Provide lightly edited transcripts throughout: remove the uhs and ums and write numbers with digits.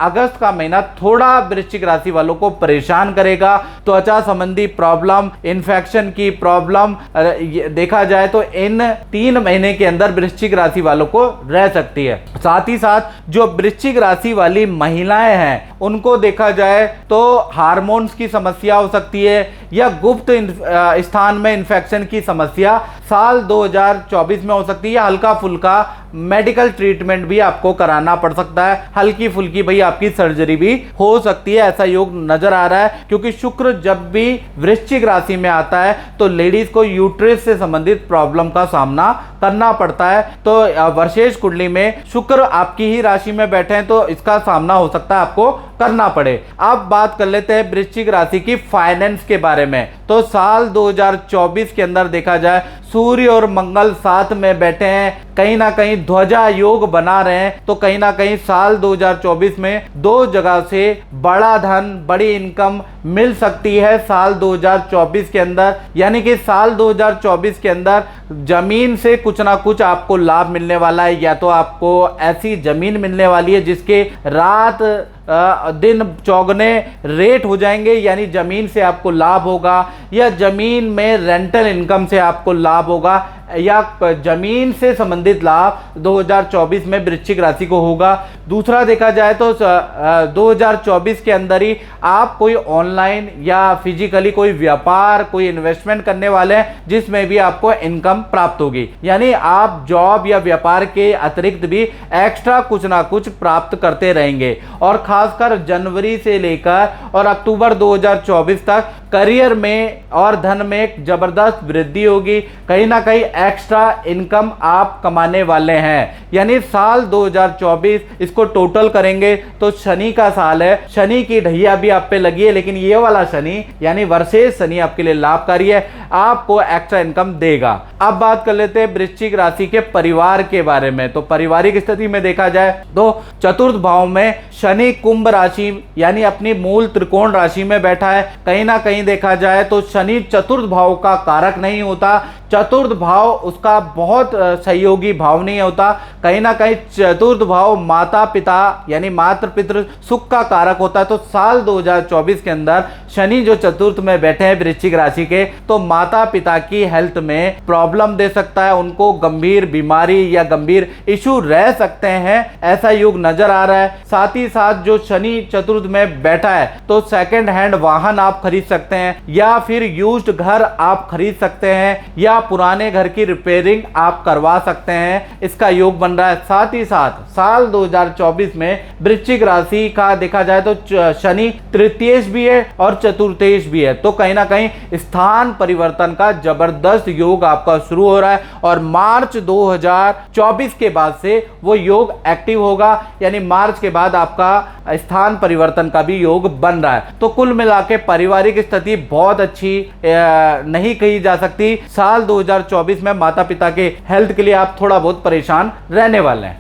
अगस्त का महीना थोड़ा वृश्चिक राशि वालों को परेशान करेगा। त्वचा संबंधी प्रॉब्लम, इन्फेक्शन की प्रॉब्लम देखा जाए तो इन 3 महीने के अंदर वृश्चिक राशि वालों को रह सकती है। साथ ही साथ जो वृश्चिक राशि वाली महिलाएं हैं उनको देखा जाए तो हार्मोन्स की समस्या हो सकती है या गुप्त स्थान में इन्फेक्शन की समस्या साल 2024 में हो सकती है। हल्का फुल्का मेडिकल ट्रीटमेंट भी आपको कराना पड़ सकता है, हल्की फुल्की भाई आपकी सर्जरी भी हो सकती है, ऐसा योग नजर आ रहा है। क्योंकि शुक्र जब भी वृश्चिक राशि में आता है तो लेडीज को यूट्रस से संबंधित प्रॉब्लम का सामना करना पड़ता है। तो वर्षेश कुंडली में शुक्र आपकी ही राशि में बैठे हैं तो इसका सामना हो सकता है आपको करना पड़े। अब बात कर लेते हैं वृश्चिक राशि की फाइनेंस के बारे में। तो साल 2024 के अंदर देखा जाए सूर्य और मंगल साथ में बैठे हैं, कहीं ना कहीं ध्वजा योग बना रहे हैं। तो कहीं ना कहीं साल 2024 में 2 जगह से बड़ा धन, बड़ी इनकम मिल सकती है साल 2024 के अंदर। यानी कि साल 2024 के अंदर जमीन से कुछ ना कुछ आपको लाभ मिलने वाला है। या तो आपको ऐसी जमीन मिलने वाली है जिसके रात दिन चौगने रेट हो जाएंगे, यानी जमीन से आपको लाभ होगा, या जमीन में रेंटल इनकम से आपको लाभ होगा, या जमीन से संबंधित लाभ 2024 में वृश्चिक राशि को होगा। दूसरा देखा जाए तो 2024 के अंदर ही आप कोई ऑनलाइन या फिजिकली कोई व्यापार, कोई इन्वेस्टमेंट करने वाले हैं जिसमें भी आपको इनकम प्राप्त होगी। यानी आप जॉब या व्यापार के अतिरिक्त भी एक्स्ट्रा कुछ ना कुछ प्राप्त करते रहेंगे। और खासकर जनवरी से लेकर और अक्टूबर 2024 तक करियर में और धन में एक जबरदस्त वृद्धि होगी। कहीं ना कहीं एक्स्ट्रा इनकम आप कमाने वाले हैं। यानी साल 2024 इसको टोटल करेंगे तो शनि का साल है, शनि की ढैया भी आप पे लगी है, लेकिन ये वाला शनि यानी वर्षेश शनि आपके लिए लाभकारी है, आपको एक्स्ट्रा इनकम देगा। अब बात कर लेते हैं वृश्चिक राशि के परिवार के बारे में। तो पारिवारिक स्थिति में देखा जाए तो चतुर्थ भाव में शनि कुंभ राशि यानी अपनी मूल त्रिकोण राशि में बैठा है। कहीं ना कहीं देखा जाए तो शनि चतुर्थ भाव का कारक नहीं होता, चतुर्थ भाव उसका बहुत सहयोगी भाव नहीं होता। कहीं ना कहीं चतुर्थ भाव माता पिता यानी मातृ पितृ सुख का कारक होता है। तो साल 2024 के अंदर शनि जो चतुर्थ में बैठे हैं वृश्चिक राशि के, तो माता पिता की हेल्थ में प्रॉब्लम दे सकता है, उनको गंभीर बीमारी या गंभीर इशू रह सकते हैं, ऐसा योग नजर आ रहा है। साथ ही साथ जो शनि चतुर्थ में बैठा है तो सेकंड हैंड वाहन आप खरीद सकते हैं, या फिर यूज्ड घर आप खरीद सकते हैं, या पुराने घर की रिपेयरिंग आप करवा सकते हैं, इसका योग बन रहा है। साथ ही साथ साल 2024 में वृश्चिक राशि का देखा जाए तो शनि तृतीयेश भी है और चतुर्थेश भी है। तो कहीं ना कहीं स्थान परिवर्तन का जबरदस्त योग आपका शुरू हो रहा है और मार्च 2024 के बाद से वो योग एक्टिव होगा, यानी मार्च के बाद आपका स्थान परिवर्तन का भी योग बन रहा है। तो कुल मिला के पारिवारिक स्थिति बहुत अच्छी नहीं कही जा सकती। साल 2024 में माता पिता के हेल्थ के लिए आप थोड़ा बहुत परेशान रहने वाले हैं।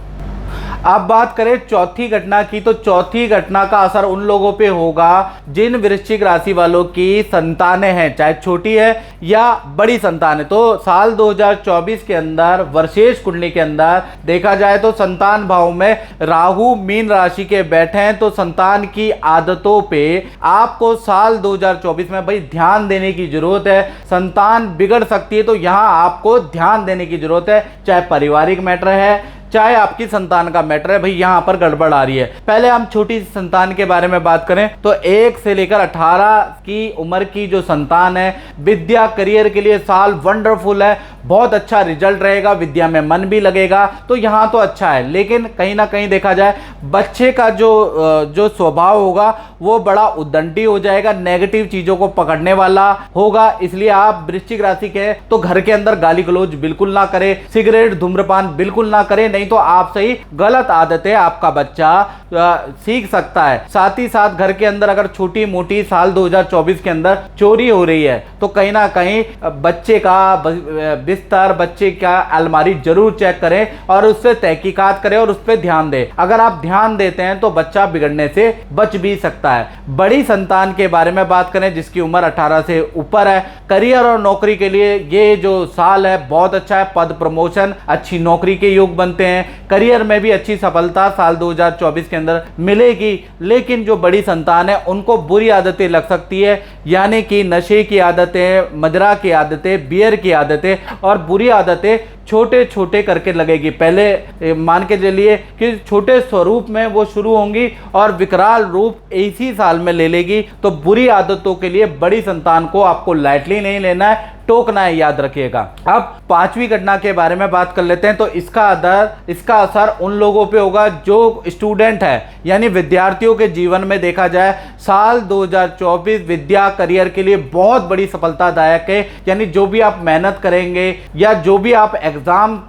अब बात करें चौथी घटना की, तो चौथी घटना का असर उन लोगों पे होगा जिन वृश्चिक राशि वालों की संतानें हैं, चाहे छोटी है या बड़ी संतान है। तो साल 2024 के अंदर वर्षेश कुंडली के अंदर देखा जाए तो संतान भाव में राहु मीन राशि के बैठे हैं। तो संतान की आदतों पे आपको साल 2024 में भाई ध्यान देने की जरूरत है। संतान बिगड़ सकती है तो यहाँ आपको ध्यान देने की जरूरत है, चाहे पारिवारिक मैटर है चाहे आपकी संतान का मैटर है, भाई यहां पर गड़बड़ आ रही है। पहले हम छोटी संतान के बारे में बात करें तो 1 से लेकर 18 की उम्र की जो संतान है, विद्या करियर के लिए साल वंडरफुल है, बहुत अच्छा रिजल्ट रहेगा, विद्या में मन भी लगेगा, तो यहां तो अच्छा है। लेकिन कहीं ना कहीं देखा जाए बच्चे का जो स्वभाव होगा वो बड़ा उद्दंडी हो जाएगा, नेगेटिव चीजों को पकड़ने वाला होगा। इसलिए आप वृश्चिक राशि के तो घर के अंदर गाली गलौज बिल्कुल ना करें, सिगरेट धूम्रपान बिल्कुल ना करें, नहीं तो आपसे ही गलत आदतें आपका बच्चा सीख सकता है। साथ ही साथ घर के अंदर अगर छोटी मोटी साल 2024 के अंदर चोरी हो रही है तो कहीं ना कहीं बच्चे का बिस्तर, बच्चे का अलमारी जरूर चेक करें और उससे तहकीकात करें और उस पर ध्यान दें। अगर आप ध्यान देते हैं तो बच्चा बिगड़ने से बच भी सकता है। बड़ी संतान के बारे में बात करें जिसकी उम्र 18 से ऊपर है, करियर और नौकरी के लिए ये जो साल है बहुत अच्छा है। पद प्रमोशन, अच्छी नौकरी के योग बनते हैं, करियर में भी अच्छी सफलता साल 2024 के अंदर मिलेगी। लेकिन जो बड़ी संतान है उनको बुरी आदतें लग सकती है, यानी कि नशे की आदतें, मदिरा की आदतें, बियर की आदतें और बुरी आदतें छोटे छोटे करके लगेगी। पहले मान के चलिए कि छोटे स्वरूप में वो शुरू होंगी और विकराल रूप इसी साल में ले लेगी। तो बुरी आदतों के लिए बड़ी संतान को आपको लाइटली नहीं लेना है, टोकना है, याद रखिएगा। अब पांचवी घटना के बारे में बात कर लेते हैं। तो इसका असर उन लोगों पे होगा जो स्टूडेंट है, यानी विद्यार्थियों के जीवन में देखा जाए साल 2024 विद्या करियर के लिए बहुत बड़ी सफलतादायक है। यानी जो भी आप मेहनत करेंगे या जो भी आप एग्जाम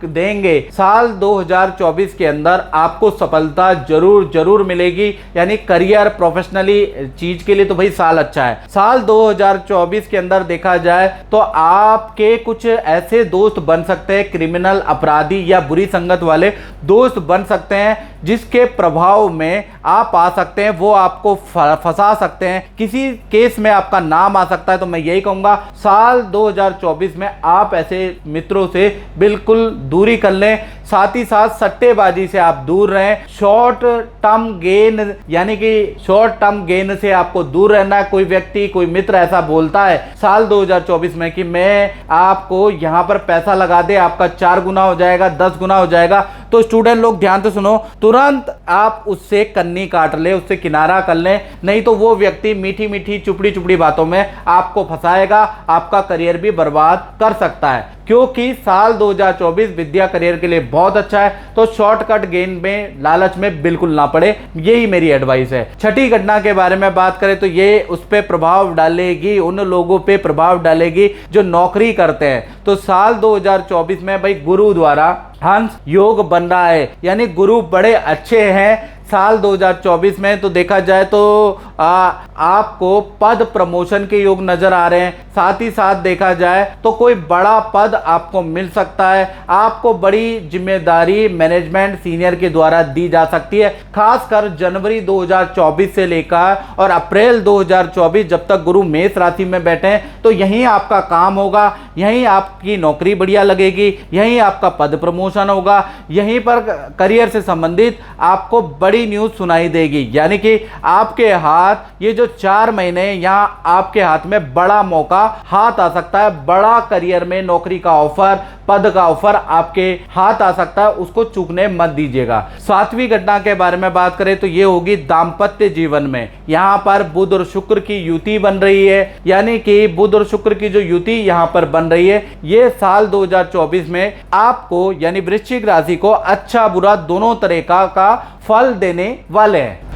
देंगे साल 2024 के अंदर आपको सफलता जरूर मिलेगी। यानी करियर, प्रोफेशनली चीज के लिए तो भाई साल अच्छा है। साल 2024 के अंदर देखा जाए तो आपके कुछ ऐसे दोस्त बन सकते हैं, क्रिमिनल, अपराधी या बुरी संगत वाले दोस्त बन सकते हैं जिसके प्रभाव में आप आ सकते हैं, वो आपको फंसा सकते हैं, किसी केस में आपका नाम आ सकता है। तो मैं यही कहूंगा साल 2024 में आप ऐसे मित्रों से बिल्कुल दूरी कर लें। साथ ही साथ सट्टेबाजी से आप दूर रहें। शॉर्ट टर्म गेन, यानी कि शॉर्ट टर्म गेन से आपको दूर रहना है। कोई व्यक्ति, कोई मित्र ऐसा बोलता है साल 2024 में कि मैं आपको यहां पर पैसा लगा दे, आपका 4 गुना हो जाएगा, 10 गुना हो जाएगा, तो स्टूडेंट लोग ध्यान से सुनो, तुरंत आप उससे कन्नी काट ले, उससे किनारा कर ले। नहीं तो वो व्यक्ति मीठी मीठी चुपड़ी चुपड़ी बातों में आपको फंसाएगा, आपका करियर भी बर्बाद कर सकता है। क्योंकि साल 2024 विद्या करियर के लिए बहुत अच्छा है। तो शॉर्टकट गेन में, लालच में बिल्कुल ना पड़े, यही मेरी एडवाइस है। छठी घटना के बारे में बात करें तो ये उस पे प्रभाव डालेगी, उन लोगों पे प्रभाव डालेगी जो नौकरी करते हैं। तो साल 2024 में भाई गुरु द्वारा हंस योग बन रहा है, यानी गुरु बड़े अच्छे हैं साल 2024 में। तो देखा जाए तो आपको पद प्रमोशन के योग नजर आ रहे हैं। साथ ही साथ देखा जाए तो कोई बड़ा पद आपको मिल सकता है, आपको बड़ी जिम्मेदारी मैनेजमेंट सीनियर के द्वारा दी जा सकती है। खासकर जनवरी 2024 से लेकर और अप्रैल 2024 जब तक गुरु मेष राशि में बैठे हैं तो यहीं आपका काम होगा, यहीं आपकी नौकरी बढ़िया लगेगी, यहीं आपका पद प्रमोशन होगा, यहीं पर करियर से संबंधित आपको बड़ी न्यूज सुनाई देगी। यानी कि आपके हाथ, ये जो 4 महीने यहां आपके हाथ में बड़ा मौका हाथ आ सकता है, बड़ा करियर में नौकरी का ऑफर, पद का ऑफर आपके हाथ आ सकता है, उसको चूकने मत दीजिएगा। 7वीं घटना के बारे में बात करें तो ये होगी दाम्पत्य जीवन में। यहां पर बुध और शुक्र की युति बन रही है, यानी कि बुध और शुक्र की जो युति यहां पर बन रही है, ये साल 2024 में आपको यानी वृश्चिक राशि को अच्छा बुरा दोनों तरह का फल देने वाले हैं।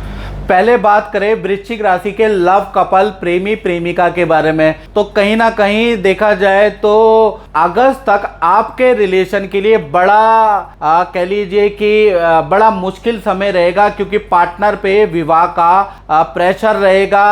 पहले बात करें वृश्चिक राशि के लव कपल, प्रेमी प्रेमिका के बारे में, तो कहीं ना कहीं देखा जाए तो अगस्त तक आपके रिलेशन के लिए बड़ा कह लीजिए कि बड़ा मुश्किल समय रहेगा, क्योंकि पार्टनर पे विवाह का प्रेशर रहेगा।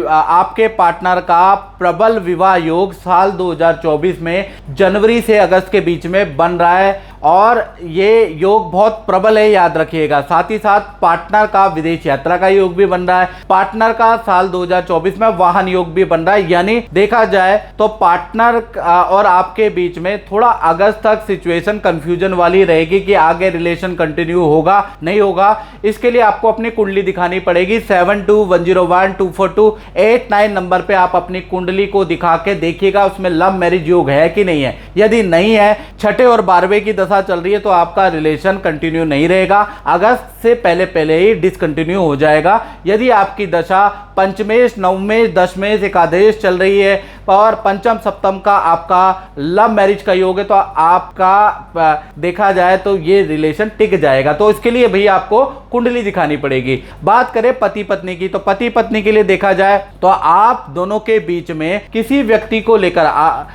आपके पार्टनर का प्रबल विवाह योग साल 2024 में जनवरी से अगस्त के बीच में बन रहा है और ये योग बहुत प्रबल है, याद रखिएगा। साथ ही साथ पार्टनर का विदेश यात्रा का योग भी बन रहा है। पार्टनर का साल 2024 में वाहन योग भी बन रहा है। यानी देखा जाए तो पार्टनर और आपके बीच में थोड़ा अगस्त तक सिचुएशन कंफ्यूजन वाली रहेगी कि आगे रिलेशन कंटिन्यू होगा नहीं होगा। इसके लिए आपको अपनी कुंडली दिखानी पड़ेगी। 7210124289 नंबर पे आप अपनी कुंडली को दिखा के देखिएगा उसमें लव मैरिज योग है कि नहीं है। यदि नहीं है, छठे और 12वें की दशा चल रही है, तो आपका रिलेशन कंटिन्यू नहीं रहेगा, अगस्त से पहले ही डिसकंटिन्यू हो जाएगा। यदि आपकी दशा पंचमेश, नवमेश, दशमेश, एकादश चल रही है और पंचम सप्तम का आपका लव मैरिज का योग है, तो आपका देखा जाए तो ये रिलेशन टिक जाएगा। तो इसके लिए भैया आपको कुंडली दिखानी पड़ेगी। बात करें पति पत्नी की, तो पति पत्नी के लिए देखा जाए तो आप दोनों के बीच में किसी व्यक्ति को लेकर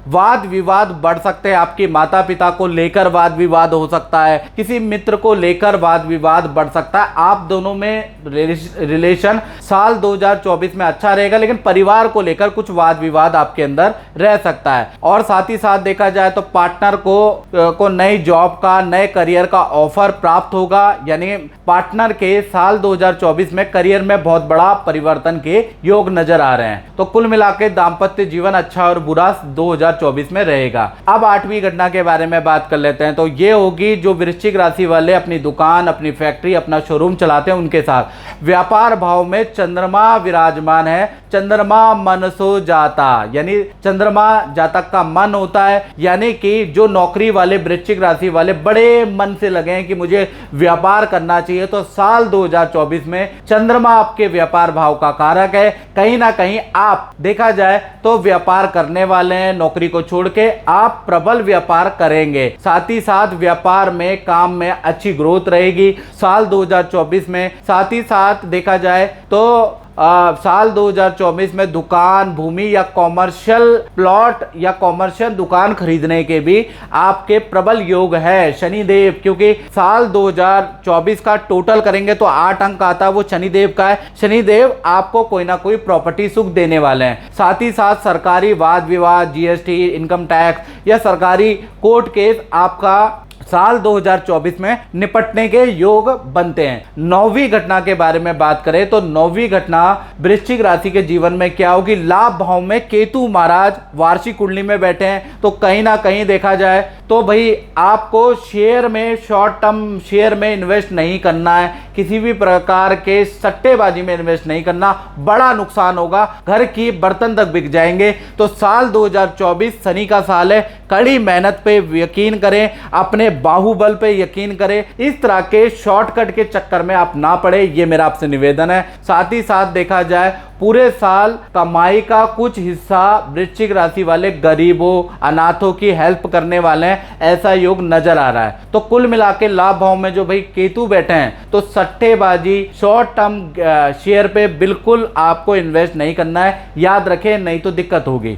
वाद विवाद बढ़ सकते हैं। आपके माता पिता को लेकर वाद विवाद हो सकता है, किसी मित्र को लेकर वाद विवाद बढ़ सकता है। आप दोनों में रिलेशन साल 2024 में अच्छा रहेगा, लेकिन परिवार को लेकर कुछ वाद विवाद आपके अंदर रह सकता है। और साथ ही साथ देखा जाए तो पार्टनर को नई जॉब का, नए करियर का ऑफर प्राप्त होगा, यानी पार्टनर के साल 2024 में करियर में बहुत बड़ा परिवर्तन के योग नजर आ रहे हैं। तो कुल मिलाकर दाम्पत्य जीवन अच्छा और बुरा 2024 में रहेगा। अब 8वीं घटना के बारे में बात कर लेते हैं। तो ये होगी जो वृश्चिक राशि वाले अपनी दुकान, अपनी फैक्ट्री, अपना शोरूम चलाते हैं उनके साथ। व्यापार भाव में चंद्रमा विराजमान है। चंद्रमा मनसो जाता, यानी चंद्रमा जातक का मन होता है, यानी कि जो नौकरी वाले वृश्चिक राशि वाले बड़े मन से लगे हैं कि मुझे व्यापार करना चाहिए, तो साल 2024 में चंद्रमा आपके व्यापार भाव का कारक है। कहीं ना कहीं आप देखा जाए तो व्यापार करने वाले हैं, नौकरी को छोड़ के आप प्रबल व्यापार करेंगे। साथ ही साथ व्यापार में, काम में अच्छी ग्रोथ रहेगी साल 2024 में। साथ ही साथ देखा जाए तो साल 2024 में दुकान, भूमि या कॉमर्शियल प्लॉट या कॉमर्शियल दुकान खरीदने के भी आपके प्रबल योग है। शनिदेव, क्योंकि साल 2024 का टोटल करेंगे तो 8 अंक आता है, वो शनिदेव का है। शनिदेव आपको कोई ना कोई प्रॉपर्टी सुख देने वाले हैं। साथ ही साथ सरकारी वाद विवाद, जीएसटी, इनकम टैक्स या सरकारी कोर्ट केस आपका साल 2024 में निपटने के योग बनते हैं। 9वीं घटना के बारे में बात करें तो 9वीं घटना वृश्चिक राशि के जीवन में क्या होगी? लाभ भाव में केतु महाराज वार्षिक कुंडली में बैठे हैं, तो कहीं ना कहीं देखा जाए तो भाई आपको शेयर में, शॉर्ट टर्म शेयर में इन्वेस्ट नहीं करना है, किसी भी प्रकार के सट्टेबाजी में इन्वेस्ट नहीं करना, बड़ा नुकसान होगा, घर की बर्तन तक बिक जाएंगे। तो साल 2024 शनि का साल है, कड़ी मेहनत पे यकीन करें, अपने बाहुबल पे यकीन करें, इस तरह के शॉर्टकट के चक्कर में आप ना पड़े, ये मेरा आपसे निवेदन है। साथ ही साथ देखा जाए पूरे साल कमाई का कुछ हिस्सा वृश्चिक राशि वाले गरीबों, अनाथों की हेल्प करने वाले हैं, ऐसा योग नजर आ रहा है। तो कुल मिला के लाभ भाव में जो भाई केतु बैठे हैं, तो सट्टेबाजी, शॉर्ट टर्म शेयर पे बिल्कुल आपको इन्वेस्ट नहीं करना है, याद रखें, नहीं तो दिक्कत होगी।